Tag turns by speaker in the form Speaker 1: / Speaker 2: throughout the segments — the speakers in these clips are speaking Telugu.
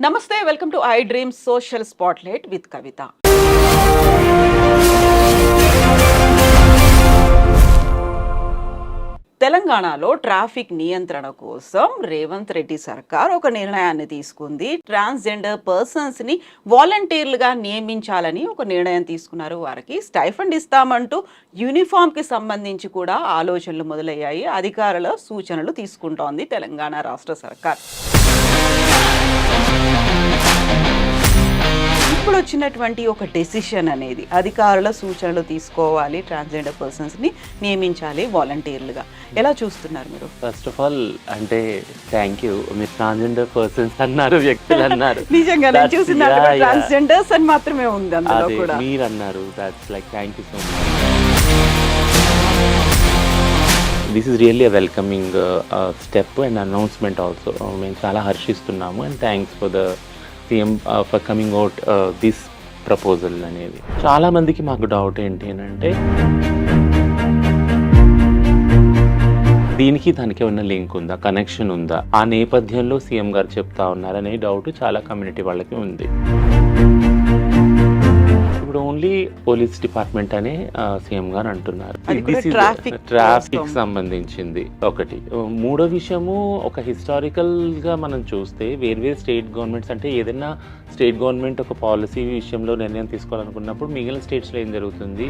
Speaker 1: నమస్తే, welcome to I dream social spotlight with Kavitha. తెలంగాణలో ట్రాఫిక్ నియంత్రణ కోసం రేవంత్ రెడ్డి సర్కార్ ఒక నిర్ణయాన్ని తీసుకుంది. ట్రాన్స్జెండర్ పర్సన్స్ ని వాలంటీర్లుగా నియమించాలని ఒక నిర్ణయం తీసుకున్నారు. వారికి స్టైఫండ్ ఇస్తామంటూ యూనిఫామ్ కి సంబంధించి కూడా ఆలోచనలు మొదలయ్యాయి. అధికారుల సూచనలు తీసుకుంటోంది తెలంగాణ రాష్ట్ర సర్కార్. ఇప్పుడు వచ్చినటువంటి ఒక డెసిషన్ అనేది అధికారుల సూచనలు తీసుకోవాలి, ట్రాన్స్జెండర్ పర్సన్స్ని నియమించాలి వాలంటీర్లుగా. ఎలా చూస్తున్నారు మీరు?
Speaker 2: ఫస్ట్ ఆఫ్ ఆల్ అంటే థ్యాంక్ యూ. మీరు ట్రాన్స్జెండర్ పర్సన్స్ అన్నారు, వ్యక్తులు అన్నారు.
Speaker 1: నిజంగా నేను చూసిన ట్రాన్స్జెండర్స్ అని మాత్రమే ఉంది అందులో కూడా.
Speaker 2: మీరు అన్నారు, that's like thank you so much. This is really a welcoming step and announcement also. మేము చాలా హర్షిస్తున్నాము and thanks for the CM for coming out this proposal అనేది. చాలా మందికి మాకు డౌట్ ఏంటి అని అంటే దీనికి దానికి ఏమన్నా లింక్ ఉందా, కనెక్షన్ ఉందా, ఆ నేపథ్యంలో సీఎం గారు చెప్తా ఉన్నారనే డౌట్ చాలా కమ్యూనిటీ వాళ్ళకి ఉంది. ఇప్పుడు ఓన్లీ పోలీస్ డిపార్ట్మెంట్ అనే సీఎం గారు అంటున్నారు. ట్రాఫిక్ సంబంధించింది ఒకటి. మూడో విషయము, ఒక హిస్టారికల్ గా మనం చూస్తే వేర్వేరు స్టేట్ గవర్నమెంట్స్, అంటే ఏదైనా స్టేట్ గవర్నమెంట్ ఒక పాలసీ విషయంలో నిర్ణయం తీసుకోవాలనుకున్నప్పుడు మిగిలిన స్టేట్స్ లో ఏం జరుగుతుంది,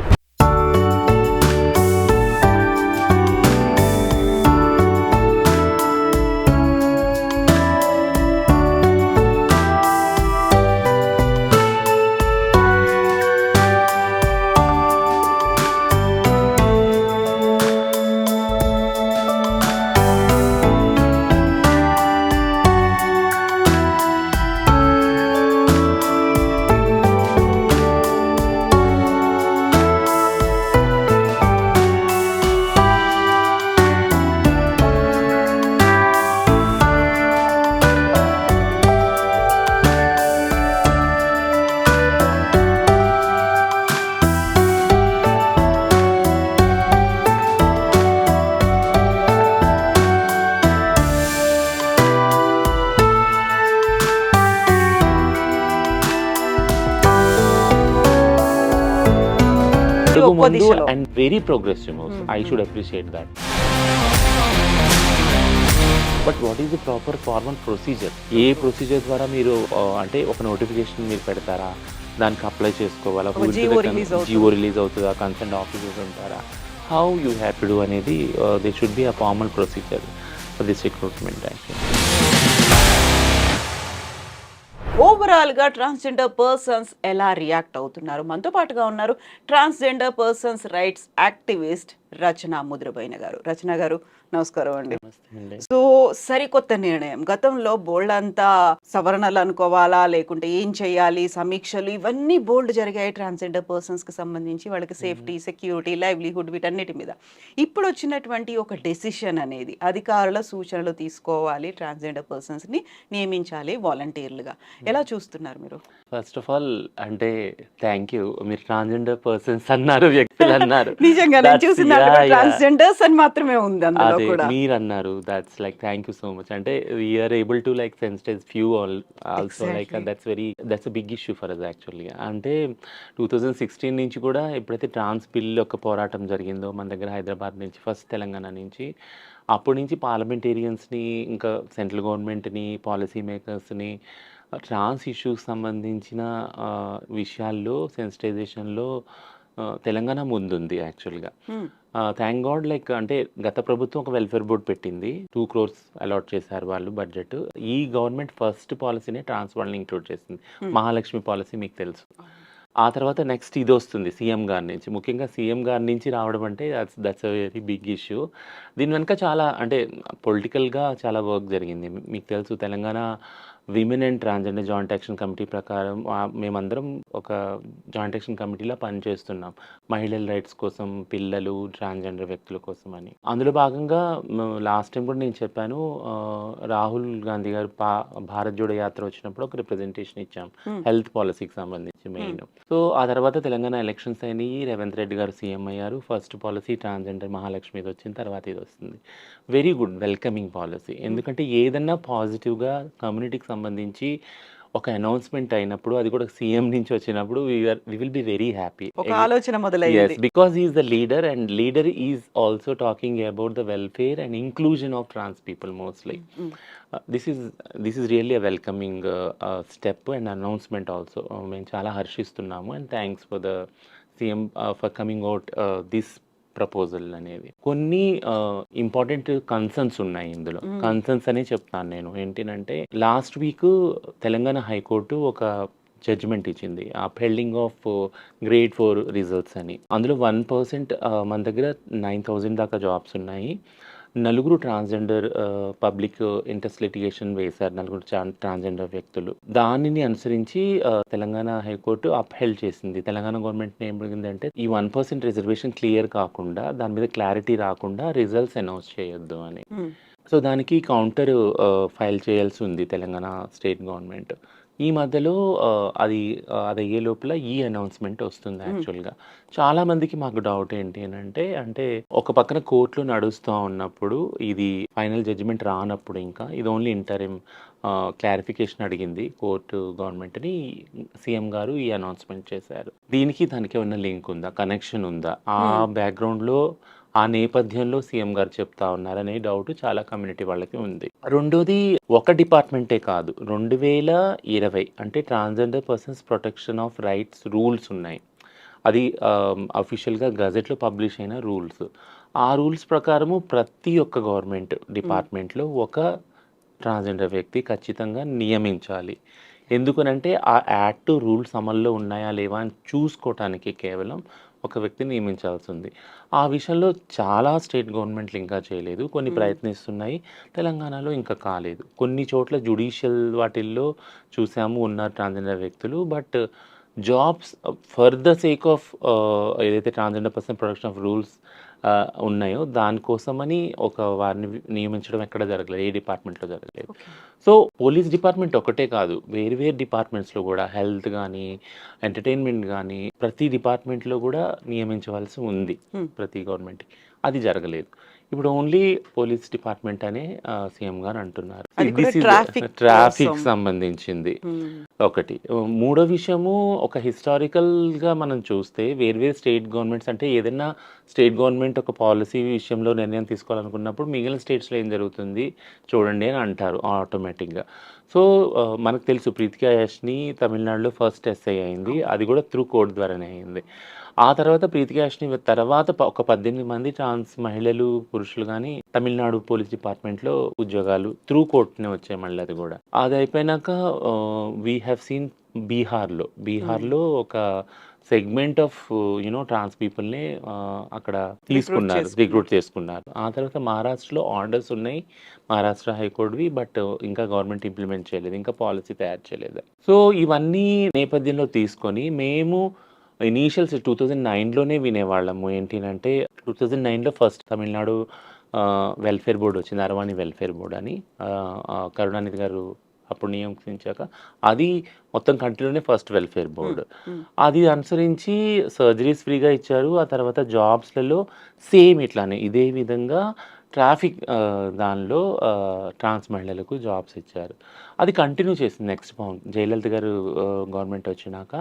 Speaker 2: and very progressive. I should appreciate that. But what is the proper formal procedure? A procedure ద్వారా మీరు అంటే ఒక నోటిఫికేషన్ మీరు పెడతారా, దానికి అప్లై చేసుకోవాలా, జియో రిలీజ్ అవుతుందా, కన్సర్న్ ఆఫీసర్స్ ఉంటారా, how you have to do అనేది they should be a formal procedure for this recruitment actually.
Speaker 1: Overall గా ట్రాన్స్జెండర్ పర్సన్స్ ఎలా రియాక్ట్ అవుతున్నారు? మనతో పాటుగా ఉన్నారు transgender persons rights activist Rachana Mudraboina garu. Rachana గారు నమస్కారం అండి. సో సరికొత్త నిర్ణయం, గతంలో బోల్డ్ అంతా సవరణలు అనుకోవాలా లేకుంటే ఏం చేయాలి, సమీక్షలు ఇవన్నీ బోల్డ్ జరిగాయి ట్రాన్స్జెండర్ పర్సన్స్ కి సంబంధించి, వాళ్ళకి సేఫ్టీ, సెక్యూరిటీ, లైవ్లీహుడ్ వీటన్నిటి మీద. ఇప్పుడు వచ్చినటువంటి ఒక డెసిషన్ అనేది అధికారుల సూచనలు తీసుకోవాలి, ట్రాన్స్జెండర్ పర్సన్స్ ని నియమించాలి వాలంటీర్లుగా. ఎలా చూస్తున్నారు మీరు?
Speaker 2: ఫస్ట్ ఆఫ్ ఆల్ అంటే థ్యాంక్ యూ. మీరు ట్రాన్స్జెండర్ పర్సన్స్ అన్నారు, వ్యక్తులు అన్నారు.
Speaker 1: నిజంగా నేను చూసిన ట్రాన్స్జెండర్స్ అని మాత్రమే ఉంది అందులో కూడా.
Speaker 2: మీరు అన్నారు, that's like thank you so much. అంటే we're able to like sensitise few also, like that's big issue for us actually. అంటే 2016 నుంచి కూడా ఎప్పుడైతే ట్రాన్స్ బిల్ ఒక పోరాటం జరిగిందో మన దగ్గర హైదరాబాద్ నుంచి, ఫస్ట్ తెలంగాణ నుంచి, అప్పటి నుంచి పార్లమెంటేరియన్స్ని, ఇంకా సెంట్రల్ గవర్నమెంట్ని, పాలసీ మేకర్స్ని ట్రాన్స్ ఇష్యూస్ సంబంధించిన విషయాల్లో సెన్సిటైజేషన్లో తెలంగాణ ముందుంది యాక్చువల్గా. Thank God. లైక్ అంటే గత ప్రభుత్వం ఒక వెల్ఫేర్ బోర్డ్ పెట్టింది, 2 crores అలాట్ చేశారు వాళ్ళు బడ్జెట్. ఈ గవర్నమెంట్ ఫస్ట్ పాలసీనే ట్రాన్స్ వాళ్ళని ఇంక్లూడ్ చేసింది, మహాలక్ష్మి పాలసీ మీకు తెలుసు. ఆ తర్వాత నెక్స్ట్ ఇది వస్తుంది సీఎం గారి నుంచి. ముఖ్యంగా సీఎం గారి నుంచి రావడం అంటే that's a very big issue. దీని వెనుక చాలా అంటే పొలిటికల్గా చాలా వర్క్ జరిగింది. మీకు తెలుసు Telangana women and transgender joint action committee ప్రకారం మేమందరం ఒక జాయింట్ యాక్షన్ కమిటీలో పనిచేస్తున్నాం, మహిళల రైట్స్ కోసం, పిల్లలు, ట్రాన్స్జెండర్ వ్యక్తుల కోసం అని. అందులో భాగంగా లాస్ట్ టైం కూడా నేను చెప్పాను, రాహుల్ గాంధీ గారు భారత్ జోడో యాత్ర వచ్చినప్పుడు ఒక రిప్రజెంటేషన్ ఇచ్చాం హెల్త్ పాలసీకి సంబంధించి మెయిన్. సో ఆ తర్వాత తెలంగాణ ఎలక్షన్స్ అయినాయి, రేవంత్ రెడ్డి గారు సీఎం అయ్యారు. ఫస్ట్ పాలసీ ట్రాన్స్జెండర్ మహాలక్ష్మి ఇది వచ్చిన తర్వాత ఇది వస్తుంది. Very good, welcoming policy. ఎందుకంటే ఏదన్నా పాజిటివ్గా కమ్యూనిటీకి సంబంధించి ఒక అనౌన్స్మెంట్ అయినప్పుడు అది కూడా సీఎం నుంచి వచ్చినప్పుడు we will be very happy.
Speaker 1: ఒక ఆలోచన
Speaker 2: Yes,
Speaker 1: మొదలైంది.
Speaker 2: because he is the leader, and leader is also talking about the welfare and inclusion of trans people mostly.
Speaker 1: Mm.
Speaker 2: This is really a welcoming step and announcement also. మేము చాలా హర్షిస్తున్నాము, and thanks for the CM for coming out this proposal అనేది. కొన్ని ఇంపార్టెంట్ కన్సర్న్స్ ఉన్నాయి ఇందులో. కన్సర్న్స్ అనే చెప్తాను నేను. ఏంటంటే లాస్ట్ వీక్ తెలంగాణ హైకోర్టు ఒక జడ్జిమెంట్ ఇచ్చింది అప్హెల్డింగ్ ఆఫ్ గ్రేడ్ 4 రిజల్ట్స్ అని. అందులో 1% మన దగ్గర 9,000 దాకా జాబ్స్ ఉన్నాయి. నలుగురు ట్రాన్స్జెండర్ పబ్లిక్ ఇంట్రెస్ట్ లిటిగేషన్ వేశారు, నలుగురు ట్రాన్స్జెండర్ వ్యక్తులు. దానిని అనుసరించి తెలంగాణ హైకోర్టు అప్హెల్డ్ చేసింది. తెలంగాణ గవర్నమెంట్ ఏం జరిగిందంటే ఈ 1% రిజర్వేషన్ క్లియర్ కాకుండా, దాని మీద క్లారిటీ రాకుండా రిజల్ట్స్ అనౌన్స్ చేయొద్దు అని. సో దానికి కౌంటర్ ఫైల్ చేయాల్సి ఉంది తెలంగాణ స్టేట్ గవర్నమెంట్. ఈ మధ్యలో అది అయ్యే లోపల ఈ అనౌన్స్మెంట్ వస్తుంది. యాక్చువల్గా చాలా మందికి మాకు డౌట్ ఏంటి అంటే ఒక పక్కన కోర్టులో నడుస్తూ ఉన్నప్పుడు ఇది ఫైనల్ జడ్జిమెంట్ రానప్పుడు ఇంకా ఇది ఓన్లీ ఇంటరిమ్ క్లారిఫికేషన్ అడిగింది కోర్టు గవర్నమెంట్ని. సీఎం గారు ఈ అనౌన్స్మెంట్ చేశారు. దీనికి దానికి ఏమైనా లింక్ ఉందా, కనెక్షన్ ఉందా, ఆ బ్యాక్గ్రౌండ్లో ఆ నేపథ్యంలో సీఎం గారు చెప్తా ఉన్నారనే డౌట్ చాలా కమ్యూనిటీ వాళ్ళకి ఉంది. రెండోది, ఒక డిపార్ట్మెంటే కాదు, 2020 అంటే transgender persons protection of rights rules ఉన్నాయి. అది అఫీషియల్గా గజెట్లో పబ్లిష్ అయిన రూల్స్. ఆ రూల్స్ ప్రకారము ప్రతి ఒక్క గవర్నమెంట్ డిపార్ట్మెంట్లో ఒక ట్రాన్స్జెండర్ వ్యక్తి ఖచ్చితంగా నియమించాలి. ఎందుకనంటే ఆ యాక్ట్ రూల్స్ అమల్లో ఉన్నాయా లేవా అని చూసుకోవటానికి కేవలం ఒక వ్యక్తిని నియమించాల్సి ఉంది. ఆ విషయంలో చాలా స్టేట్ గవర్నమెంట్లు ఇంకా చేయలేదు. కొన్ని ప్రయత్నిస్తున్నాయి, తెలంగాణలో ఇంకా కాలేదు. కొన్ని చోట్ల జ్యుడిషియల్ వాటిల్లో చూసాము ఉన్నారు ట్రాన్స్జెండర్ వ్యక్తులు. But jobs for the sake of ఏదైతే transgender person protection of rules ఉన్నాయో దానికోసమని ఒక వారిని నియమించడం ఎక్కడ జరగలేదు, ఏ డిపార్ట్మెంట్లో జరగలేదు. సో పోలీస్ డిపార్ట్మెంట్ ఒకటే కాదు, వేరు వేరు డిపార్ట్మెంట్స్లో కూడా హెల్త్ కానీ ఎంటర్టైన్మెంట్ కానీ ప్రతి డిపార్ట్మెంట్లో కూడా నియమించవలసి ఉంది ప్రతి గవర్నమెంట్కి. అది జరగలేదు. ఇప్పుడు ఓన్లీ పోలీస్ డిపార్ట్మెంట్ అనే సీఎం గారు అంటున్నారు. ట్రాఫిక్ సంబంధించింది ఒకటి. మూడో విషయము, ఒక హిస్టారికల్గా మనం చూస్తే వేర్వేరు స్టేట్ గవర్నమెంట్స్ అంటే ఏదైనా స్టేట్ గవర్నమెంట్ ఒక పాలసీ విషయంలో నిర్ణయం తీసుకోవాలనుకున్నప్పుడు మిగిలిన స్టేట్స్లో ఏం జరుగుతుంది చూడండి అని అంటారు ఆటోమేటిక్గా. సో మనకు తెలుసు ప్రీతికా యాష్ని తమిళనాడులో ఫస్ట్ ఎస్ఐ అయింది, అది కూడా త్రూ కోర్ట్ ద్వారానే అయింది. ఆ తర్వాత ప్రీతికా యాష్ని తర్వాత ఒక 18 మంది ట్రాన్స్ మహిళలు పురుషులు కానీ తమిళనాడు పోలీస్ డిపార్ట్మెంట్లో ఉద్యోగాలు త్రూ కోర్ట్నే వచ్చాయి. మళ్ళీ అది కూడా అది అయిపోయినాక వీ హ్యావ్ సీన్ బీహార్లో ఒక సెగ్మెంట్ ఆఫ్ ట్రాన్స్ పీపుల్ని అక్కడ తీసుకున్నారు, రిక్రూట్ చేసుకున్నారు. ఆ తర్వాత మహారాష్ట్రలో ఆర్డర్స్ ఉన్నాయి, మహారాష్ట్ర హైకోర్టువి, బట్ ఇంకా గవర్నమెంట్ ఇంప్లిమెంట్ చేయలేదు, ఇంకా పాలసీ తయారు చేయలేదు. సో ఇవన్నీ నేపథ్యంలో తీసుకొని మేము ఇనీషియల్ 2009లోనే వినేవాళ్ళము. ఏంటంటే 2009లో ఫస్ట్ తమిళనాడు వెల్ఫేర్ బోర్డు వచ్చింది, అరవాణి వెల్ఫేర్ బోర్డు అని. కరుణానిధి గారు అప్పుడు నియమించాక అది మొత్తం కంట్రీలోనే ఫస్ట్ వెల్ఫేర్ బోర్డు. అది అనుసరించి సర్జరీస్ ఫ్రీగా ఇచ్చారు. ఆ తర్వాత జాబ్స్లలో సేమ్ ఇట్లానే ఇదే విధంగా ట్రాఫిక్ దానిలో ట్రాన్స్ మహిళలకు జాబ్స్ ఇచ్చారు. అది కంటిన్యూ చేసింది నెక్స్ట్ జయలలిత గారు గవర్నమెంట్ వచ్చినాక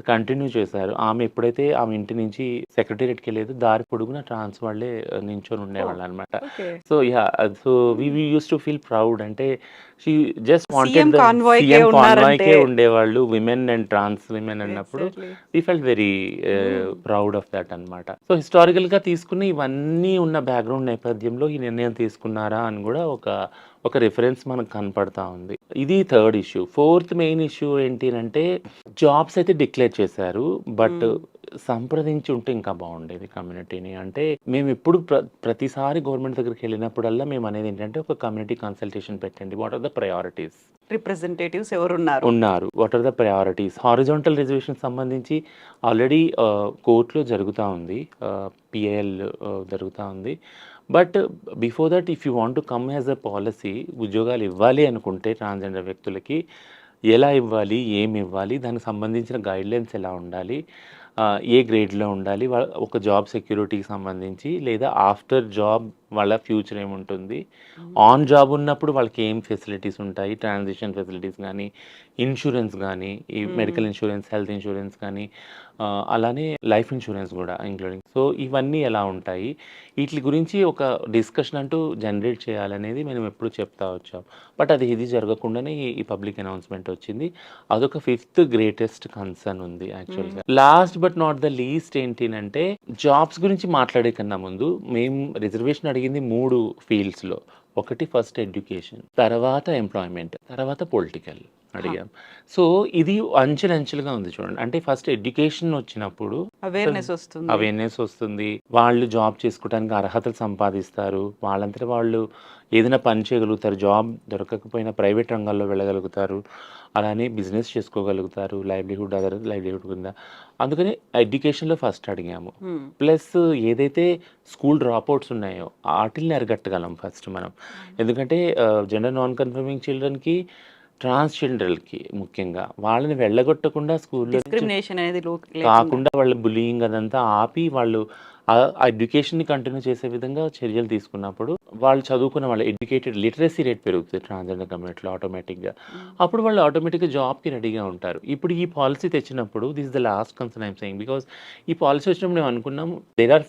Speaker 2: కంటిన్యూ చేశారు. ఆమె ఎప్పుడైతే ఆమె ఇంటి నుంచి సెక్రటేరియట్కి వెళ్ళేది దారి పొడుగున ట్రాన్స్ వాళ్ళే నించొని ఉండేవాళ్ళు అనమాట. So so we use to feel proud. అంటే షీ జస్ట్ వాంటెడ్ సీఎం కాన్వాయ్కే ఉండేవాళ్ళు విమెన్ అండ్ ట్రాన్స్ విమెన్ అన్నప్పుడు we felt very proud of that అనమాట. సో హిస్టారికల్గా తీసుకుని ఇవన్నీ ఉన్న బ్యాక్గ్రౌండ్ నేపథ్యంలో ఈ నిర్ణయం తీసుకున్నారా అని కూడా ఒక రిఫరెన్స్ మనకు కనపడతా ఉంది. ఇది third issue. Fourth main issue ఏంటి అంటే జాబ్స్ అయితే డిక్లేర్ చేశారు, బట్ సంప్రదించి ఉంటే ఇంకా బాగుండేది కమ్యూనిటీని. అంటే మేము ఎప్పుడు ప్రతిసారి గవర్నమెంట్ దగ్గరికి వెళ్ళినప్పుడల్లా మేము అనేది ఏంటంటే ఒక కమ్యూనిటీ కన్సల్టేషన్ పెట్టండి. What are the priorities,
Speaker 1: representatives ఎవరు ఉన్నారు,
Speaker 2: what are the priorities. Horizontal reservation సంబంధించి ఆల్రెడీ కోర్టులో జరుగుతూ ఉంది, పిఐఎల్ జరుగుతూ ఉంది. But before that if you want to come as a policy, ఉద్యోగాలు ఇవ్వాలి అనుకుంటే ట్రాన్స్జెండర్ వ్యక్తులకి ఎలా ఇవ్వాలి, ఏమి ఇవ్వాలి, దానికి సంబంధించిన గైడ్లైన్స్ ఎలా ఉండాలి, ఏ గ్రేడ్లో ఉండాలి, ఒక జాబ్ సెక్యూరిటీకి సంబంధించి లేదా ఆఫ్టర్ జాబ్ వాళ్ళ ఫ్యూచర్ ఏముంటుంది, ఆన్ జాబ్ ఉన్నప్పుడు వాళ్ళకి ఏం ఫెసిలిటీస్ ఉంటాయి, ట్రాన్సిషన్ ఫెసిలిటీస్ కానీ, ఇన్సూరెన్స్ కానీ, ఈ మెడికల్ ఇన్సూరెన్స్, హెల్త్ ఇన్సూరెన్స్ కానీ, అలానే లైఫ్ ఇన్సూరెన్స్ కూడా ఇంక్లూడింగ్. సో ఇవన్నీ ఎలా ఉంటాయి, వీటి గురించి ఒక డిస్కషన్ అంటూ జనరేట్ చేయాలనేది మేము ఎప్పుడు చెప్తా వచ్చాం. బట్ అది ఇది జరగకుండానే ఈ పబ్లిక్ అనౌన్స్మెంట్ వచ్చింది. అదొక ఫిఫ్త్ గ్రేటెస్ట్ కన్సర్న్ ఉంది యాక్చువల్గా. Last but not the least ఏంటినంటే, జాబ్స్ గురించి మాట్లాడే కన్నా ముందు మేము రిజర్వేషన్ అడిగింది 3 ఫీల్డ్స్లో. ఒకటి ఫస్ట్ ఎడ్యుకేషన్, తర్వాత ఎంప్లాయ్మెంట్, తర్వాత పొలిటికల్ అడిగాం. సో ఇది అంచెలంచెలుగా ఉంది చూడండి. అంటే ఫస్ట్ ఎడ్యుకేషన్ వచ్చినప్పుడు అవేర్నెస్ వస్తుంది, వాళ్ళు జాబ్ చేసుకోవడానికి అర్హతలు సంపాదిస్తారు, వాళ్ళంతటా వాళ్ళు ఏదైనా పని చేయగలుగుతారు, జాబ్ దొరకకపోయినా ప్రైవేట్ రంగాల్లో వెళ్ళగలుగుతారు, అలానే బిజినెస్ చేసుకోగలుగుతారు, అదర్ లైవ్లీహుడ్ కింద. అందుకని ఎడ్యుకేషన్లో ఫస్ట్ అడిగాము. ప్లస్ ఏదైతే స్కూల్ డ్రాప్అవుట్స్ ఉన్నాయో వాటిల్ని అరిగట్టగలం ఫస్ట్ మనం. ఎందుకంటే జెండర్ నాన్ కన్ఫర్మింగ్ చిల్డ్రన్కి, ట్రాన్స్జెండర్లకి ముఖ్యంగా వాళ్ళని వెళ్ళగొట్టకుండా స్కూల్లో కాకుండా వాళ్ళ బులియింగ్ అదంతా ఆపి వాళ్ళు ఆ ఎడ్యుకేషన్ని కంటిన్యూ చేసే విధంగా చర్యలు తీసుకున్నప్పుడు వాళ్ళు చదువుకున్న వాళ్ళ ఎడ్యుకేటెడ్ లిటరసీ రేట్ పెరుగుతుంది ట్రాన్స్జెండర్ కమ్యూనిటీలో ఆటోమేటిక్గా. అప్పుడు వాళ్ళు ఆటోమేటిక్గా జాబ్కి రెడీగా ఉంటారు. ఇప్పుడు ఈ పాలసీ తెచ్చినప్పుడు this is the last concern I'm saying, because ఈ పాలసీ వచ్చినప్పుడు మేము అనుకున్నాం దేర్ ఆర్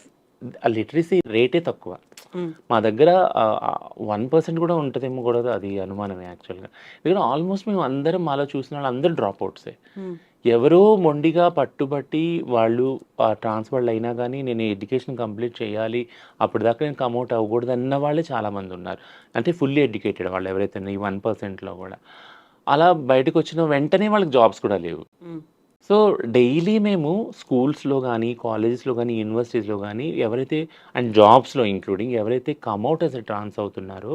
Speaker 2: లిటరసీ రేటే తక్కువ. మా దగ్గర 1% కూడా ఉంటుందేమో కూడా అది అనుమానమే యాక్చువల్గా. ఎందుకంటే ఆల్మోస్ట్ మేము అందరం మాలో చూసిన వాళ్ళు అందరూ డ్రాప్ అవుట్సే. ఎవరో మొండిగా పట్టుబట్టి వాళ్ళు ట్రాన్స్ఫర్లు అయినా కానీ నేను ఎడ్యుకేషన్ కంప్లీట్ చేయాలి, అప్పటిదాకా నేను కమౌట్ అవ్వకూడదు అన్న వాళ్ళే చాలామంది ఉన్నారు. అంటే ఫుల్లీ ఎడ్యుకేటెడ్ వాళ్ళు ఎవరైతే ఈ 1%లో కూడా. అలా బయటకు వచ్చిన వెంటనే వాళ్ళకి జాబ్స్ కూడా లేవు. సో డైలీ మేము స్కూల్స్లో కానీ, కాలేజెస్లో కానీ, యూనివర్సిటీస్లో కానీ ఎవరైతే అండ్ జాబ్స్లో ఇంక్లూడింగ్ ఎవరైతే కమ్అవుట్ యాజ్ ఎ ట్రాన్స్ అవుతున్నారో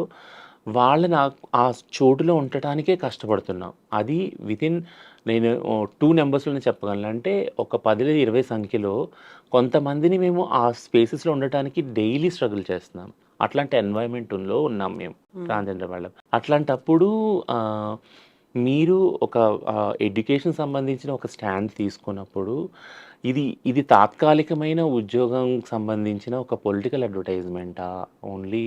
Speaker 2: వాళ్ళని ఆ చోటులో ఉండటానికే కష్టపడుతున్నాం. అది వితిన్ నేను 2 నెంబర్స్లోనే చెప్పగలను. అంటే ఒక 10-20 సంఖ్యలో కొంతమందిని మేము ఆ స్పేసెస్లో ఉండటానికి డైలీ స్ట్రగుల్ చేస్తున్నాం. అట్లాంటి ఎన్వైరన్మెంట్లో ఉన్నాం మేము ట్రాన్స్జెండర్ వాళ్ళం. అట్లాంటప్పుడు మీరు ఒక ఎడ్యుకేషన్ సంబంధించిన ఒక స్టాండ్ తీసుకున్నప్పుడు ఇది తాత్కాలికమైన ఉద్యోగం సంబంధించిన ఒక పొలిటికల్ అడ్వర్టైజ్మెంటా ఓన్లీ,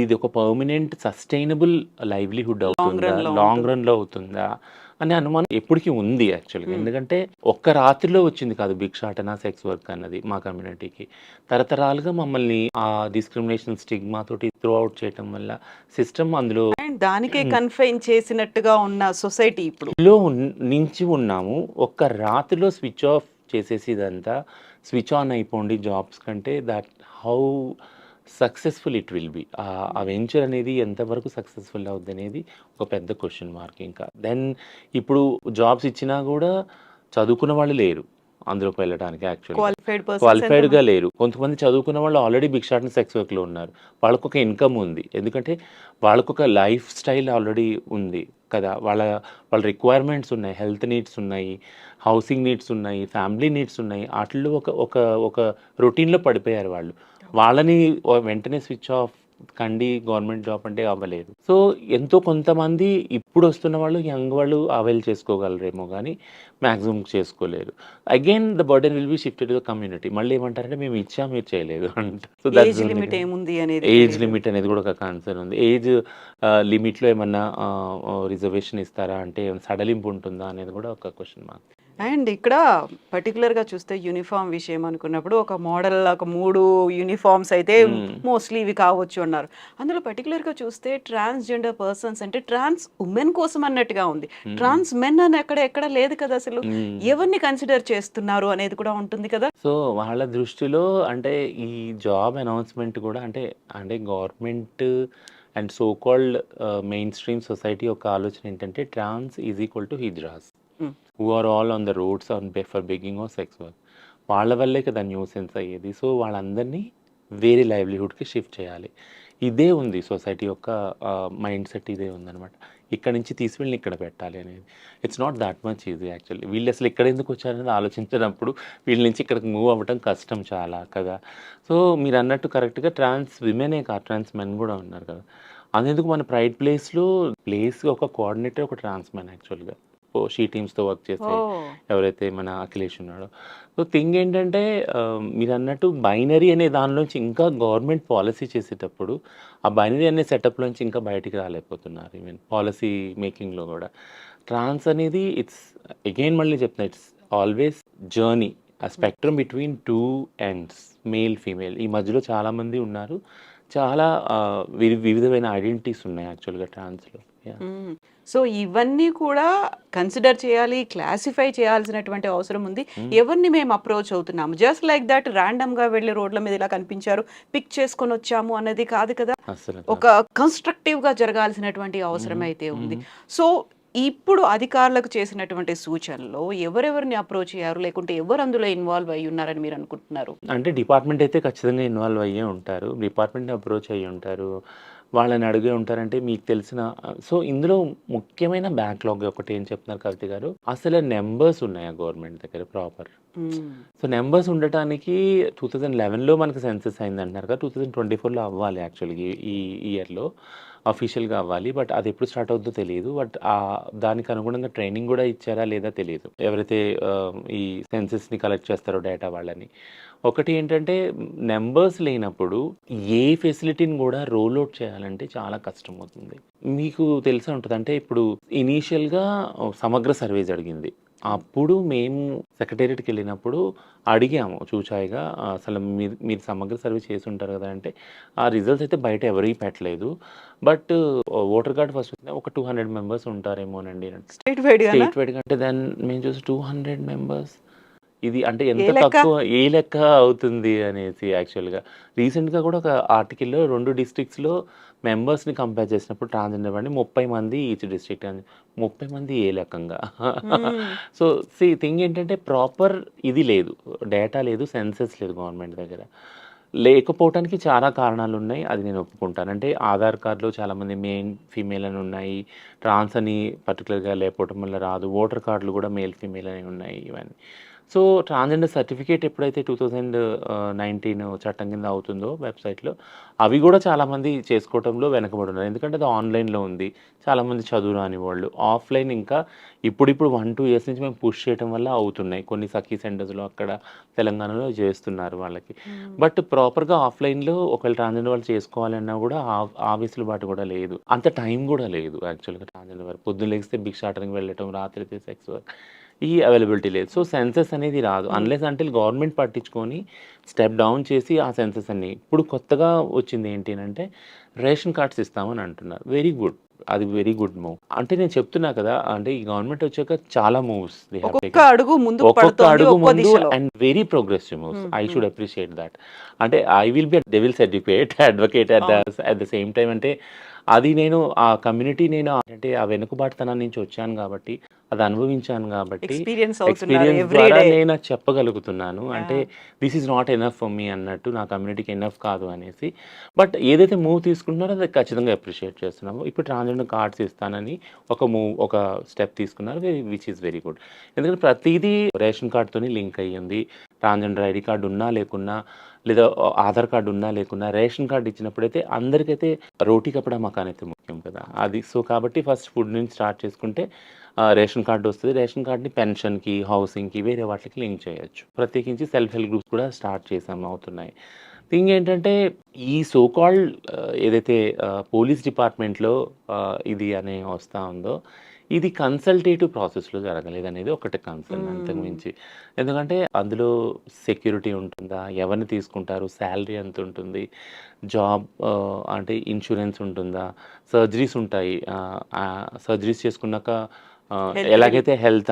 Speaker 2: ఇది ఒక పర్మనెంట్ సస్టైనబుల్ లైవ్లీహుడ్ అవుతుందా, లాంగ్ రన్లో అవుతుందా అనే అనుమానం ఎప్పటికీ ఉంది యాక్చువల్గా. ఎందుకంటే ఒక్క రాత్రిలో వచ్చింది కాదు భిక్షాటన, సెక్స్ వర్క్ అన్నది మా కమ్యూనిటీకి. తరతరాలుగా మమ్మల్ని ఆ డిస్క్రిమినేషన్ స్టిగ్మా తోటి త్రూ అవుట్ చేయటం వల్ల సిస్టమ్ అందులో
Speaker 1: దానికే కన్ఫైన్ చేసినట్టుగా ఉన్న సొసైటీ ఇప్పుడు
Speaker 2: నుంచి ఉన్నాము. ఒక్క రాత్రిలో స్విచ్ ఆఫ్ చేసేసి ఇదంతా స్విచ్ ఆన్ అయిపోండి జాబ్స్ కంటే, that how successful it will be. ఆ వెంచర్ అనేది ఎంతవరకు సక్సెస్ఫుల్ అవుద్ది అనేది ఒక పెద్ద క్వశ్చన్ మార్క్. ఇంకా దెన్ ఇప్పుడు జాబ్స్ ఇచ్చినా కూడా చదువుకున్న వాళ్ళు లేరు అందులోకి వెళ్ళడానికి. యాక్చువల్లీ క్వాలిఫైడ్గా లేరు. కొంతమంది చదువుకున్న వాళ్ళు ఆల్రెడీ భిక్షాటన, సెక్స్ వర్క్లో ఉన్నారు. వాళ్ళకు ఒక ఇన్కమ్ ఉంది, ఎందుకంటే వాళ్ళకు ఒక లైఫ్ స్టైల్ ఆల్రెడీ ఉంది కదా, వాళ్ళ రిక్వైర్మెంట్స్ ఉన్నాయి, హెల్త్ నీడ్స్ ఉన్నాయి, హౌసింగ్ నీడ్స్ ఉన్నాయి, ఫ్యామిలీ నీడ్స్ ఉన్నాయి. వాటిల్లో ఒక రొటీన్లో పడిపోయారు వాళ్ళు. వాళ్ళని వెంటనే స్విచ్ ఆఫ్ కండి గవర్నమెంట్ జాబ్ అంటే అవ్వలేదు. సో ఎంతో కొంతమంది ఇప్పుడు వస్తున్న వాళ్ళు, యంగ్ వాళ్ళు అవైల్ చేసుకోగలరేమో కానీ మ్యాక్సిమం చేసుకోలేరు. Again the burden will be shifted to the community. మళ్ళీ ఏమంటారంటే మేము ఇచ్చాం మీరు చేయలేదు అంట. సో
Speaker 1: ఏజ్ లిమిట్ ఏముంది అనేది,
Speaker 2: ఏజ్ లిమిట్ అనేది కూడా ఒక కన్సర్న్ ఉంది. ఏజ్ లిమిట్లో ఏమన్నా రిజర్వేషన్ ఇస్తారా అంటే సడలింపు ఉంటుందా అనేది కూడా ఒక క్వశ్చన్ మార్క్.
Speaker 1: అండ్ ఇక్కడ పర్టికులర్గా చూస్తే యూనిఫామ్ విషయం అనుకున్నప్పుడు ఒక మోడల్ ఒక 3 యూనిఫామ్స్ అయితే మోస్ట్లీ ఇవి కావచ్చు అన్నారు. అందులో పర్టికులర్గా చూస్తే ట్రాన్స్జెండర్ పర్సన్స్ అంటే ట్రాన్స్ ఉమెన్ కోసం అన్నట్టుగా ఉంది. ట్రాన్స్ మెన్ అని ఎక్కడ లేదు కదా అసలు. ఎవరిని కన్సిడర్ చేస్తున్నారు అనేది కూడా ఉంటుంది కదా.
Speaker 2: సో వాళ్ళ దృష్టిలో అంటే ఈ జాబ్ అనౌన్స్మెంట్ కూడా అంటే government and so called main stream society యొక్క ఆలోచన ఏంటంటే trans is equal to hijras who are all on the roads for begging or sex work. వాళ్ళ వల్లే కదా న్యూసెన్స్ అయ్యేది. సో వాళ్ళందరినీ వేరే లైవ్లీహుడ్కి షిఫ్ట్ చేయాలి. ఇదే ఉంది సొసైటీ యొక్క మైండ్ సెట్, ఇదే ఉందన్నమాట. ఇక్కడ నుంచి తీసుకెళ్ళి ఇక్కడ పెట్టాలి అనేది. It's not that much easy actually. వీళ్ళు అసలు ఇక్కడ ఎందుకు వచ్చారనేది ఆలోచించినప్పుడు వీళ్ళ నుంచి ఇక్కడికి మూవ్ అవ్వడం కష్టం చాలా కదా. సో మీరు అన్నట్టు కరెక్ట్గా ట్రాన్స్ విమెనే కాదు, ట్రాన్స్ మెన్ కూడా ఉన్నారు కదా. అందుకు మన ప్రైడ్ ప్లేస్లో ఒక కోఆర్డినేటర్, ఒక ట్రాన్స్ మెన్ యాక్చువల్గా. షీ టీమ్స్తో వర్క్ చేసే
Speaker 1: ఓ
Speaker 2: ఎవరైతే మన అఖిలేష్ ఉన్నాడో. సో థింగ్ ఏంటంటే మీరు అన్నట్టు బైనరీ అనే దానిలోంచి ఇంకా గవర్నమెంట్ పాలసీ చేసేటప్పుడు ఆ బైనరీ అనే సెటప్లోంచి ఇంకా బయటికి రాలేకపోతున్నారు. ఈవెన్ పాలసీ మేకింగ్లో కూడా ట్రాన్స్ అనేది ఇట్స్ అగైన్ మళ్ళీ చెప్తున్నా, ఇట్స్ ఆల్వేస్ జర్నీ, ఆ spectrum between two ends, male female. ఈ మధ్యలో చాలామంది ఉన్నారు, చాలా వివిధమైన ఐడెంటిటీస్ ఉన్నాయి యాక్చువల్గా ట్రాన్స్లో.
Speaker 1: సో ఇవన్నీ కూడా కన్సిడర్ చేయాలి, క్లాసిఫై చేయాల్సినటువంటి అవసరం ఉంది. ఎవరిని మేము అప్రోచ్ అవుతున్నాము, జస్ట్ లైక్ దట్ ర్యాండమ్ గా వెళ్ళి రోడ్ల మీద ఇలా కనిపించారు పిక్ చేసుకొని వచ్చాము అన్నది కాదు కదా.
Speaker 2: అసలు
Speaker 1: ఒక కన్స్ట్రక్టివ్ గా జరగాల్సినటువంటి అవసరం అయితే ఉంది.
Speaker 2: మ్మ్.
Speaker 1: సో ఇప్పుడు అధికారులకు చేసినటువంటి సూచనలో ఎవరెవరిని అప్రోచ్ అయ్యారు, లేకుంటే ఎవరు అందులో ఇన్వాల్వ్ అయ్యి ఉన్నారని మీరు అనుకుంటున్నారు?
Speaker 2: అంటే డిపార్ట్మెంట్ అయితే ఖచ్చితంగా ఇన్వాల్వ్ అయ్యే ఉంటారు, డిపార్ట్మెంట్ని అప్రోచ్ అయ్యి ఉంటారు, వాళ్ళని అడిగే ఉంటారంటే మీకు తెలిసిన. సో ఇందులో ముఖ్యమైన బ్యాక్లాగ్ ఒకటి ఏం చెప్తున్నారు కవిత గారు, అసలు నెంబర్స్ ఉన్నాయా గవర్నమెంట్ దగ్గర ప్రాపర్. సో నెంబర్స్ ఉండటానికి 2011లో మనకు సెన్సెస్ అయింది అంటున్నారు కదా, 2024లో అవ్వాలి యాక్చువల్గా, ఈ ఇయర్లో అఫీషియల్గా అవ్వాలి. బట్ అది ఎప్పుడు స్టార్ట్ అవుతుందో తెలియదు. బట్ దానికి అనుగుణంగా ట్రైనింగ్ కూడా ఇచ్చారా లేదా తెలియదు, ఎవరైతే ఈ సెన్సెస్ని కలెక్ట్ చేస్తారో డేటా వాళ్ళని. ఒకటి ఏంటంటే నెంబర్స్ లేనప్పుడు ఏ ఫెసిలిటీని కూడా రోల్ అవుట్ చేయాలంటే చాలా కష్టం అవుతుంది. మీకు తెలిసే ఉంటుంది, అంటే ఇప్పుడు ఇనీషియల్గా సమగ్ర సర్వే జరిగింది, అప్పుడు మేము సెక్రటేరియట్కి వెళ్ళినప్పుడు అడిగాము చూచాయిగా, అసలు మీరు సమగ్ర సర్వే చేసి ఉంటారు కదా అంటే, ఆ రిజల్ట్స్ అయితే బయట ఎవరికి పెట్టలేదు, బట్ ఓటర్ కార్డ్ ఫస్ట్ ఒక 200 మెంబర్స్ ఉంటారేమోనండి
Speaker 1: స్టేట్ వైడ్
Speaker 2: స్టేట్ వైడ్గా. అంటే దాన్ని మేము చూసి 200 మెంబర్స్, ఇది అంటే ఎంత
Speaker 1: లెక్క?
Speaker 2: తక్కువ, ఏ లెక్క అవుతుంది అనేసి. యాక్చువల్గా రీసెంట్గా కూడా ఒక ఆర్టికల్లో 2 డిస్ట్రిక్ట్స్లో మెంబర్స్ని కంపేర్ చేసినప్పుడు ట్రాన్స్జెండర్ అండి 30 మంది ఈచ్ డిస్ట్రిక్ట్ అని, 30 మంది ఏ లెక్కంగా. సో థింగ్ ఏంటంటే ప్రాపర్ ఇది లేదు, డేటా లేదు, సెన్సెస్ లేదు గవర్నమెంట్ దగ్గర. లేకపోవటానికి చాలా కారణాలు ఉన్నాయి, అది నేను ఒప్పుకుంటాను. అంటే ఆధార్ కార్డులో చాలామంది మెయిన్ ఫీమేల్ అని ఉన్నాయి, ట్రాన్స్ అని పర్టికులర్గా లేకపోవటం వల్ల రాదు, ఓటర్ కార్డులు కూడా మేల్ ఫీమేల్ అని ఉన్నాయి ఇవన్నీ. సో ట్రాన్స్జెండర్ సర్టిఫికేట్ ఎప్పుడైతే 2019 చట్టం కింద అవుతుందో వెబ్సైట్లో, అవి కూడా చాలామంది చేసుకోవడంలో వెనకబడి ఉన్నారు, ఎందుకంటే అది ఆన్లైన్లో ఉంది, చాలామంది చదువు రాని వాళ్ళు. ఆఫ్లైన్ ఇంకా ఇప్పుడు 1-2 ఇయర్స్ నుంచి మేము పుష్ చేయడం వల్ల అవుతున్నాయి, కొన్ని సఖీ సెంటర్స్లో అక్కడ తెలంగాణలో చేస్తున్నారు వాళ్ళకి. బట్ ప్రాపర్గా ఆఫ్లైన్లో ఒకవేళ ట్రాన్స్జెండర్ వాళ్ళు చేసుకోవాలన్నా కూడా ఆ వెసులుబాటు కూడా లేదు, అంత టైం కూడా లేదు యాక్చువల్గా. ట్రాన్స్జెండర్ వారు పొద్దున్న లేస్తే భిక్షాటనకి వెళ్ళటం, రాత్రి అయితే సెక్స్ వర్క్, ఈ అవైలబిలిటీ లేదు. సో సెన్సెస్ అనేది రాదు అన్లెస్ అంటే గవర్నమెంట్ పట్టించుకొని స్టెప్ డౌన్ చేసి ఆ సెన్సెస్ అన్ని. ఇప్పుడు కొత్తగా వచ్చింది ఏంటి అంటే రేషన్ కార్డ్స్ ఇస్తామని అంటున్నారు, వెరీ గుడ్, అది వెరీ గుడ్ మూవ్. అంటే నేను చెప్తున్నా కదా, అంటే ఈ గవర్నమెంట్ వచ్చాక చాలా మూవ్స్,
Speaker 1: ఒక్కొక్క అడుగు ముందుకు
Speaker 2: ఒక్కొక్క
Speaker 1: పడుతోంది,
Speaker 2: అడుగు
Speaker 1: ఒక్కో
Speaker 2: ముందు,
Speaker 1: దిశలో.
Speaker 2: And very progressive moves. I should appreciate that. అంటే I will be devil's advocate at the same time. అంటే అది నేను ఆ కమ్యూనిటీ, నేను అంటే ఆ వెనుకబాటుతనం నుంచి వచ్చాను కాబట్టి, అది అనుభవించాను కాబట్టి,
Speaker 1: ఎక్స్పీరియన్స్ అవుతున్నారు
Speaker 2: ఎక్స్పీరియన్స్
Speaker 1: ఎవ్రీ
Speaker 2: ద్వారా
Speaker 1: డే.
Speaker 2: నేను అది చెప్పగలుగుతున్నాను. అంటే this is not enough for me అన్నట్టు, నా కమ్యూనిటీకి ఎనఫ్ కాదు అనేసి. బట్ ఏదైతే మూవ్ తీసుకుంటున్నారో అది ఖచ్చితంగా అప్రిషియేట్ చేస్తున్నాము. ఇప్పుడు ట్రాన్స్జెండర్ కార్డ్స్ ఇస్తానని ఒక స్టెప్ తీసుకున్నారు, విచ్ ఈస్ వెరీ గుడ్. ఎందుకంటే ప్రతిదీ రేషన్ కార్డ్తోని లింక్ అయ్యింది. ట్రాన్స్జెండర్ ఐడి కార్డు ఉన్నా లేకున్నా, లేదా ఆధార్ కార్డు ఉన్నా లేకున్నా, రేషన్ కార్డు ఇచ్చినప్పుడైతే అందరికైతే రోటీ కపడా మకాన్ అయితే ముఖ్యం కదా అది. సో కాబట్టి ఫస్ట్ ఫుడ్ నుంచి స్టార్ట్ చేసుకుంటే రేషన్ కార్డు వస్తుంది. రేషన్ కార్డుని పెన్షన్కి, హౌసింగ్కి, వేరే వాటికి లింక్ చేయొచ్చు. ప్రత్యేకించి సెల్ఫ్ హెల్ప్ గ్రూప్స్ కూడా స్టార్ట్ చేసాము, అవుతున్నాయి. థింగ్ ఏంటంటే ఈ సో కాల్డ్ ఏదైతే పోలీస్ డిపార్ట్మెంట్లో ఇది అనే వస్తూ ఉందో, ఇది కన్సల్టేటివ్ ప్రాసెస్లో జరగలేదు అనేది ఒకటి కన్సర్న్, అంతకు మించి. ఎందుకంటే అందులో సెక్యూరిటీ ఉంటుందా, ఎవరిని తీసుకుంటారు, శాలరీ ఎంత ఉంటుంది, జాబ్ అంటే ఇన్సూరెన్స్ ఉంటుందా, సర్జరీస్ ఉంటాయి, సర్జరీస్ చేసుకున్నాక ఎలాగైతే హెల్త్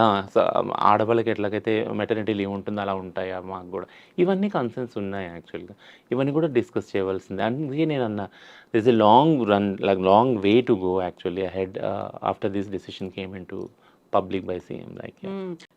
Speaker 2: ఆడవాళ్ళకి ఎట్లాగైతే మెటర్నిటీ లీవ్ ఉంటుందో అలా ఉంటాయా మాకు కూడా, ఇవన్నీ కన్సర్న్స్ ఉన్నాయి యాక్చువల్గా. ఇవన్నీ కూడా డిస్కస్ చేయవలసిందే. అందుకే నేను అన్న this a long run, like long way to go actually ahead after this decision came in to public by CM. Like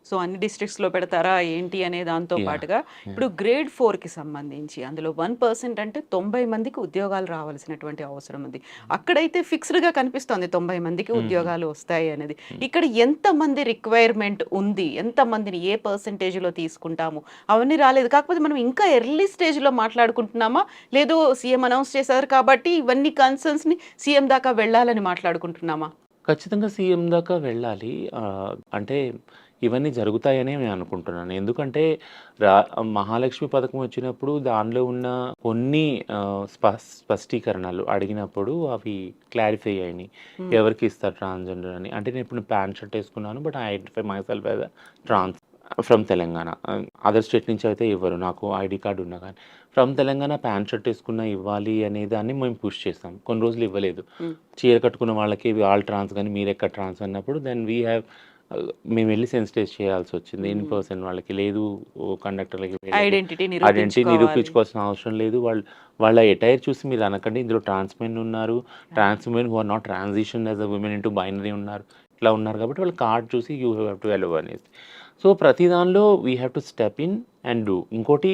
Speaker 1: so అన్ని డిస్ట్రిక్ట్స్ లో పెడతారా ఏంటి అనే దాంతో పాటుగా ఇప్పుడు గ్రేడ్ 4 కి సంబంధించి అందులో 1% అంటే 90 మందికి ఉద్యోగాలు రావాల్సినటువంటి అవసరం ఉంది. అక్కడైతే ఫిక్స్డ్ గా కనిపిస్తోంది 90 మందికి ఉద్యోగాలు వస్తాయి అనేది. ఇక్కడ ఎంత మంది రిక్వైర్మెంట్ ఉంది, ఎంత మందిని ఏ పర్సెంటేజ్ లో తీసుకుంటాము అవన్నీ రాలేదు. కాకపోతే మనం ఇంకా ఎర్లీ స్టేజ్ లో మాట్లాడుకుంటున్నామా, లేదు సీఎం అనౌన్స్ చేశారు కాబట్టి ఇవన్నీ కన్సర్న్స్ ని సీఎం దాకా వెళ్ళాలని మాట్లాడుకుంటున్నామా?
Speaker 2: ఖచ్చితంగా సీఎం దాకా వెళ్ళాలి. అంటే ఇవన్నీ జరుగుతాయనే నేను అనుకుంటున్నాను. ఎందుకంటే రా మహాలక్ష్మి పథకం వచ్చినప్పుడు దానిలో ఉన్న కొన్ని స్పష్టీకరణలు అడిగినప్పుడు అవి క్లారిఫై అయినాయి.
Speaker 1: హ్మ్.
Speaker 2: ఎవరికి ఇస్తారు ట్రాన్స్‌జెండర్ అని. అంటే నేను ఇప్పుడు ప్యాంట్ షర్ట్ ఏసుకున్నాను. But I identify myself as a trans from Telangana. Other state నుంచి అయితే ఇవ్వరు. నాకు ఐడీ కార్డ్ ఉన్నా గానీ. ఫ్రమ్ తెలంగాణ ప్యాంట్ షర్ట్ ఏసుకున్నా ఇవ్వాలి అనే దాన్ని మేము పుష్ చేసాం. కొన్ని రోజులు ఇవ్వలేదు.
Speaker 1: హ్మ్.
Speaker 2: చీర కట్టుకున్న వాళ్ళకి ఆల్ ట్రాన్స్ గానీ మీరెక్కడ ట్రాన్స్ అన్నప్పుడు దెన్ వీ హ్యావ్ మేమెళ్లి సెన్సిటైజ్ చేయాల్సొచ్చింది. In
Speaker 1: hmm.
Speaker 2: పర్సన్ వాళ్ళకి లేదు కండక్టర్‌లకి
Speaker 1: ఐడెంటిటీ
Speaker 2: ఐడెంటిటీ
Speaker 1: నిరూపించుకోవాలి.
Speaker 2: నిరూపించుకోవాల్సిన అవసరం లేదు. వాళ్ళ ఎటైర్ చూసి మీరు అనకండి ఇందులో ట్రాన్స్ మెన్ ఉన్నారు. Trans women who are not transition as a women into binary ఉన్నారు. ఇట్లా ఉన్నారు కాబట్టి వాళ్ళ కార్డ్ చూసి యూ హావ్ టు అలౌ అనేసి. సో ప్రతి దానిలో we have to step in and do. ఇంకోటి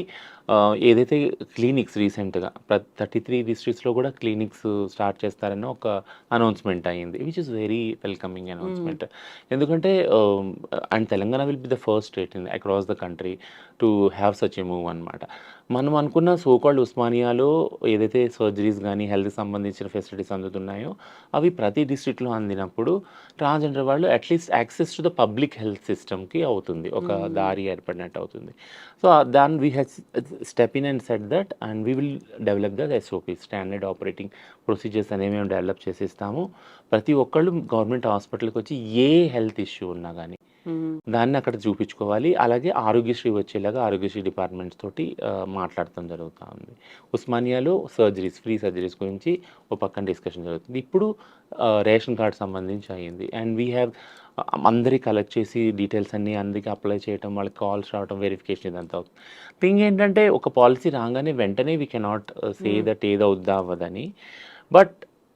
Speaker 2: ఏదైతే క్లినిక్స్ రీసెంట్‌గా 33 డిస్ట్రిక్ట్స్‌లో కూడా క్లినిక్స్ స్టార్ట్ చేస్తారని ఒక అనౌన్స్‌మెంట్ అయింది. విచ్ ఈస్ వెరీ వెల్కమింగ్
Speaker 1: హ్మ్.
Speaker 2: అనౌన్స్‌మెంట్. ఎందుకంటే and Telangana will be the first state in across the country to have such a move అనమాట. మనం అనుకున్న సో కాల్డ్ ఉస్మానియాలో ఏదైతే సర్జరీస్ గానీ, హెల్త్‌కి సంబంధించిన ఫెసిలిటీస్ అందుతున్నాయో అవి ప్రతి డిస్ట్రిక్ట్‌లో అందినప్పుడు ట్రాన్స్‌జెండర్ వాళ్ళు at least access to the public health సిస్టమ్‌కి అవుతుంది. ఒక
Speaker 1: హ్మ్.
Speaker 2: దారి ఏర్పడినట్టు అవుతుంది. So than we have step in and said that and we will develop the SOP standard operating procedures అనేవి మేము డెవలప్ చేసిస్తాము. ప్రతి ఒక్కళ్ళు గవర్నమెంట్ హాస్పిటల్‌కి వచ్చి ఏ హెల్త్ ఇష్యూ ఉన్నా గానీ
Speaker 1: హ్మ్.
Speaker 2: దాన్ని అక్కడ చూపించుకోవాలి. అలాగే ఆరోగ్యశ్రీ వచ్చేలాగా ఆరోగ్యశ్రీ డిపార్ట్మెంట్స్ తోటి మాట్లాడటం జరుగుతా ఉంది. ఉస్మానియాలో సర్జరీస్, ఫ్రీ సర్జరీస్ గురించి ఓ పక్కన డిస్కషన్ జరుగుతుంది. ఇప్పుడు రేషన్ కార్డ్ సంబంధించి అయింది. అండ్ వీ హ్యావ్ అందరికి కలెక్ట్ చేసి డీటెయిల్స్ అన్నీ అందరికి అప్లై చేయటం, వాళ్ళకి కాల్స్ రావటం, వెరిఫికేషన్ ఇదంతా అవుతుంది. థింగ్ ఏంటంటే ఒక పాలిసీ రాగానే వెంటనే వీ కెనాట్ సే
Speaker 1: హ్మ్.
Speaker 2: దట్ ఏది అవుద్దా అవ్వదని. బట్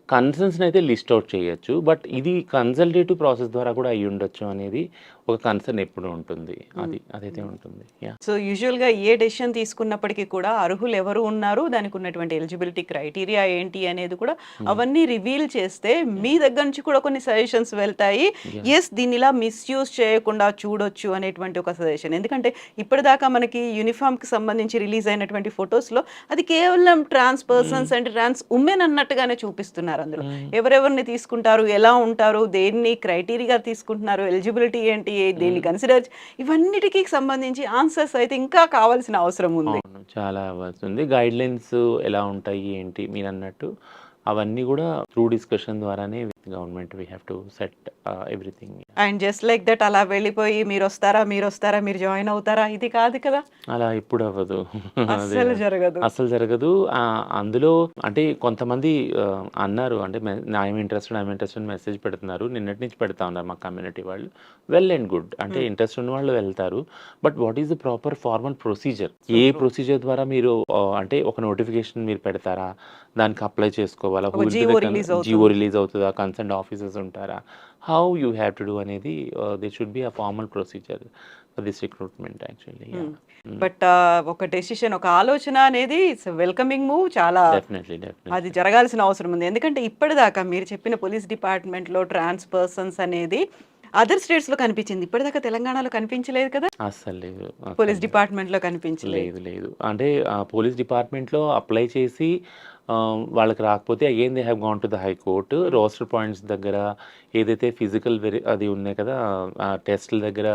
Speaker 2: కన్సర్న్స్‌ని అయితే లిస్ట్ ఔట్ చేయొచ్చు. బట్ ఇది కన్సల్టేటివ్ ప్రాసెస్ ద్వారా కూడా అయ్యుండొచ్చు అనేది ఒక కన్సర్న్ ఎప్పుడూ ఉంటుంది.
Speaker 1: హ్మ్.
Speaker 2: అదైతే
Speaker 1: హ్మ్.
Speaker 2: ఉంటుంది. యాహ్!
Speaker 1: సో యూజువల్‌గా ఏ డెసిషన్ తీసుకున్నప్పటికీ కూడా అర్హులు ఎవరు ఉన్నారు, దానికి ఉన్నటువంటి ఎలిజిబిలిటీ క్రైటీరియా ఏంటి అనేది కూడా
Speaker 2: హ్మ్.
Speaker 1: అవన్నీ రివీల్ చేస్తే మీ దగ్గర నుంచి కూడా కొన్ని సజెషన్స్ వెళ్తాయి.
Speaker 2: యాహ్!
Speaker 1: యెస్ దీన్ని ఇలా మిస్‌యూజ్ చేయకుండా చూడొచ్చు అనేటువంటి ఒక సజెషన్. ఎందుకంటే ఇప్పటిదాకా మనకి యూనిఫామ్‌కి సంబంధించి రిలీజ్ అయినటువంటి ఫోటోస్‌లో అది కేవలం ట్రాన్స్
Speaker 2: హ్మ్.
Speaker 1: పర్సన్స్ అండ్ ట్రాన్స్ వుమెన్ అన్నట్టుగానే చూపిస్తున్నారు అందులో.
Speaker 2: హ్మ్.
Speaker 1: ఎవరెవరిని తీసుకుంటారు, ఎలా ఉంటారు, దేన్ని క్రైటీరియాగా తీసుకుంటున్నారు, ఎలిజిబిలిటీ ఏంటి, దేన్ని
Speaker 2: హ్మ్.
Speaker 1: కన్సిడర్ ఇవన్నిటికి సంబంధించి ఆన్సర్స్ అయితే ఇంకా కావాల్సిన అవసరం ఉంది.
Speaker 2: అవును. చాలా అవ్వాల్సింది. గైడ్‌లైన్స్ ఎలా ఉంటాయి, ఏంటి మీరన్నట్టు అవన్నీ గూడా త్రూ డిస్కషన్ ద్వారానే with government we have to set everything.
Speaker 1: And just like that అలా వెళ్ళిపోయి మీరొస్తారా, మీరు జాయిన్ అవుతారా ఇది కాదు కదా!
Speaker 2: అలా ఎప్పుడు అవ్వదు. అదే
Speaker 1: అస్సలు జరగదు.
Speaker 2: అస్సలు జరగదు. అందులో అంటే కొంతమంది అన్నారు అంటే I'm interested, I'm interested message పెడుతున్నారు. నిన్నటి నుంచి పెడతా ఉన్నారు మా కమ్యూనిటీ వాళ్ళు. Well and good. అంటే
Speaker 1: హ్మ్.
Speaker 2: ఇంట్రెస్ట్ ఉన్న వాళ్ళు వెళ్తారు. But what is the proper formal procedure?
Speaker 1: So
Speaker 2: A
Speaker 1: true.
Speaker 2: Procedure ద్వారా మీరు అంటే ఒక నోటిఫికేషన్ మీరు పెడతారా? దానికి అప్లై చేసుకోవాలా? హూ
Speaker 1: ఒక
Speaker 2: will be
Speaker 1: G O
Speaker 2: the
Speaker 1: release
Speaker 2: G O
Speaker 1: అవుతుంది.
Speaker 2: రిలీజ్ అవుతదా? కన్సర్న్డ్ ఆఫీసర్స్ ఉంటారా? How you have to do అనేది they should be a formal procedure for this recruitment actually.
Speaker 1: Hmm.
Speaker 2: Yeah! Hmm.
Speaker 1: But ఒక డెసిషన్, ఒక ఆలోచన అనేది ఇట్స్ వెల్కమింగ్ మూవ్. చాలా
Speaker 2: డెఫినెట్లీ.
Speaker 1: అది
Speaker 2: డెఫినెట్లీ.
Speaker 1: జరగాల్సిన అవసరం ఉంది. ఎందుకంటే ఇప్పటిదాకా మీరు చెప్పిన పోలీస్ డిపార్ట్మెంట్‌లో ట్రాన్స్ పర్సన్స్ అనేది అదర్ స్టేట్స్‌లో కనిపించింది. ఇప్పటిదాకా తెలంగాణలో కనిపించలేదు కదా!
Speaker 2: అస్సలు లేదు. అస్సలు
Speaker 1: పోలీస్
Speaker 2: లేదు.
Speaker 1: డిపార్ట్మెంట్‌లో కనిపించలేదు.
Speaker 2: లేదు. లేదు. అంటే పోలీస్ డిపార్ట్మెంట్‌లో అప్లై చేసి వాళ్ళకి రాకపోతే again they have gone to the high court.
Speaker 1: హ్మ్.
Speaker 2: రోస్టర్ పాయింట్స్ దగ్గర ఏదైతే ఫిజికల్ అది ఉన్నాయి కదా! టెస్ట్‌ల దగ్గర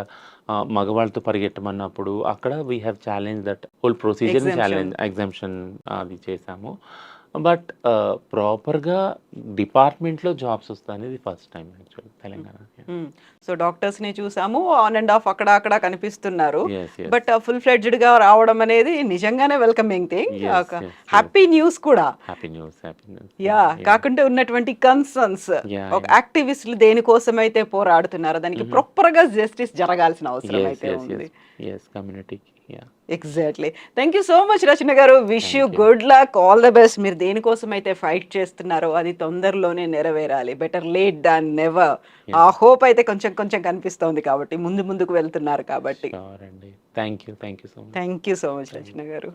Speaker 2: మగవాళ్ళతో పరిగెట్టమన్నప్పుడు అక్కడ we have challenge that whole ప్రొసీజర్‌ని
Speaker 1: ఎగ్జామ్షన్.
Speaker 2: ఎగ్జామ్షన్ అది చేశాము. బట్ ప్రాపర్‌గా డిపార్ట్మెంట్‌లో జాబ్స్ వస్తాయనేది first time actually
Speaker 1: hmm.
Speaker 2: Telangana.
Speaker 1: హ్మ్. సో, డాక్టర్స్‌ని చూసాము. ఆన్ అండ్ ఆఫ్ అక్కడ, అక్కడ కనిపిస్తున్నారు.
Speaker 2: యెస్. యెస్.
Speaker 1: బట్ ఫుల్ ఫ్లెడ్జ్డ్‌గా రావడం అనేది నిజంగానే వెల్కమింగ్ థింగ్.
Speaker 2: యెస్.
Speaker 1: ఒక
Speaker 2: యెస్. యెస్.
Speaker 1: హ్యాపీ న్యూస్ కూడా.
Speaker 2: Happy news. Happy news.
Speaker 1: Yeah!
Speaker 2: Yeah!
Speaker 1: కాకుంటే ఉన్నటువంటి కన్సర్న్స్,
Speaker 2: యాహ్!
Speaker 1: ఒక
Speaker 2: యాహ్!
Speaker 1: యాక్టివిస్టులు దేనికోసమైతే పోరాడుతున్నారో దానికి
Speaker 2: హుహు.
Speaker 1: ప్రాపర్‌గా జస్టిస్ జరగాల్సిన అవసరం
Speaker 2: యెస్.
Speaker 1: అయితే
Speaker 2: యెస్.
Speaker 1: ఉంది.
Speaker 2: యెస్. యెస్. కమ్యూనిటీకి. Yeah!
Speaker 1: Exactly. Thank you so much Rachana garu. Wish you
Speaker 2: thank you.
Speaker 1: Good luck. All the best. మీరు దేనికోసమైతే ఫైట్ చేస్తున్నారో అది తొందరలోనే నెరవేరాలి. Better late than never. ఆ
Speaker 2: యాహ్!
Speaker 1: హోప్ అయితే కొంచెం కొంచెం కనిపిస్తోంది కాబట్టి ముందుకు వెళ్తున్నారు కాబట్టి.
Speaker 2: షూర్ అండి. Thank you. Thank you so much.
Speaker 1: Thank you so much
Speaker 2: thank
Speaker 1: Rachana గారు.